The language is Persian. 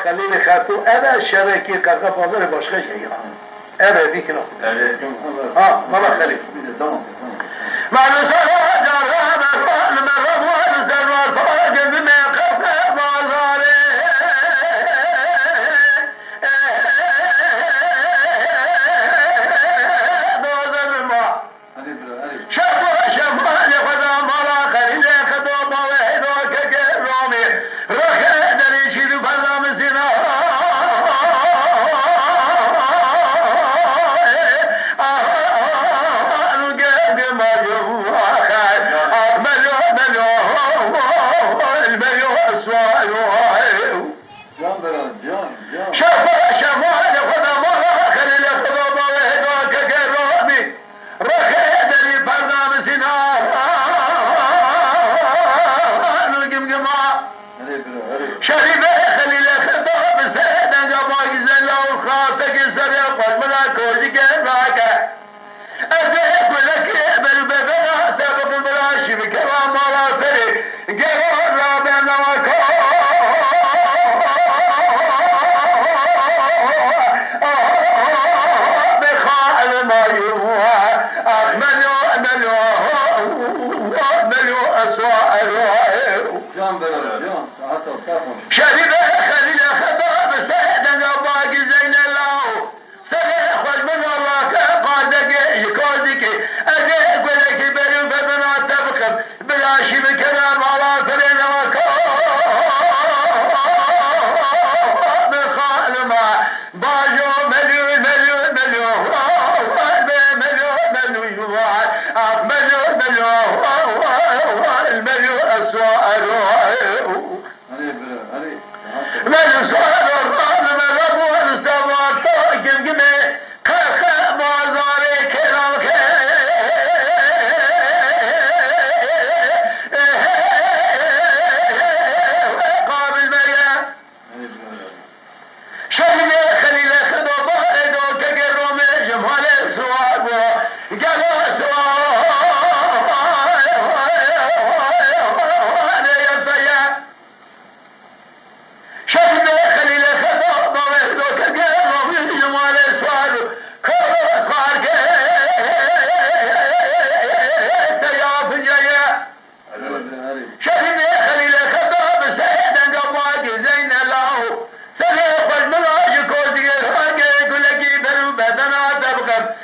خلیل خطو evet şereki kaka pazarı başka şey ya. Evet bir kilo. Evet. Ha baba Halil. Tamam. Ben sana canım merhaba zerrat fa gözüme kafa bazarı. Dozanıma. Hadi bro hadi. Şafa şafa ne kadar mala Halil'e kadar balı roke ke romi. Roke deri çiğdu pazamısına. Can bro can. شفا شفا لخدا مالا خلی لخدا باوه دا که گرامی رخه دری پردام سینا نگم گما Hadi bro hadi. شریفه خلی لخدا بسه دنگا باگی زلا و خاصه کی سریا پرمنا کوزی که راکه ازه کلکی برو ببنا سبب براشی بکوا مالا سری گرا را بینما Can bro can. Hatta takma. شريبه خليل خطاب سيدنا باقي زين الله سنة خوش من الله كقادك يكودك أجيب لك بريو ببنا تبقى بلا شي بكلام على سرنا وكو بخالما باجو مليو مليو مليو مليو مليو مليو مليو المليو أسوأ Hadi bro hadi. من صار الرام من ربو السماء طاقم جمي كاكا بازاري كرامك قابل مريا Hadi bro. شهد خليل خدو باردو كقرومي جمال السواب قالوا سواب شهد خليل خدو باردو كقرومي جمال السواب كل صار تياب جايه Hadi bro hadi. شهد خليل خدو بسيدنا قباقي زين الله سنة خوش ملاج كوزي راجي كلكي برو بدنا تبقى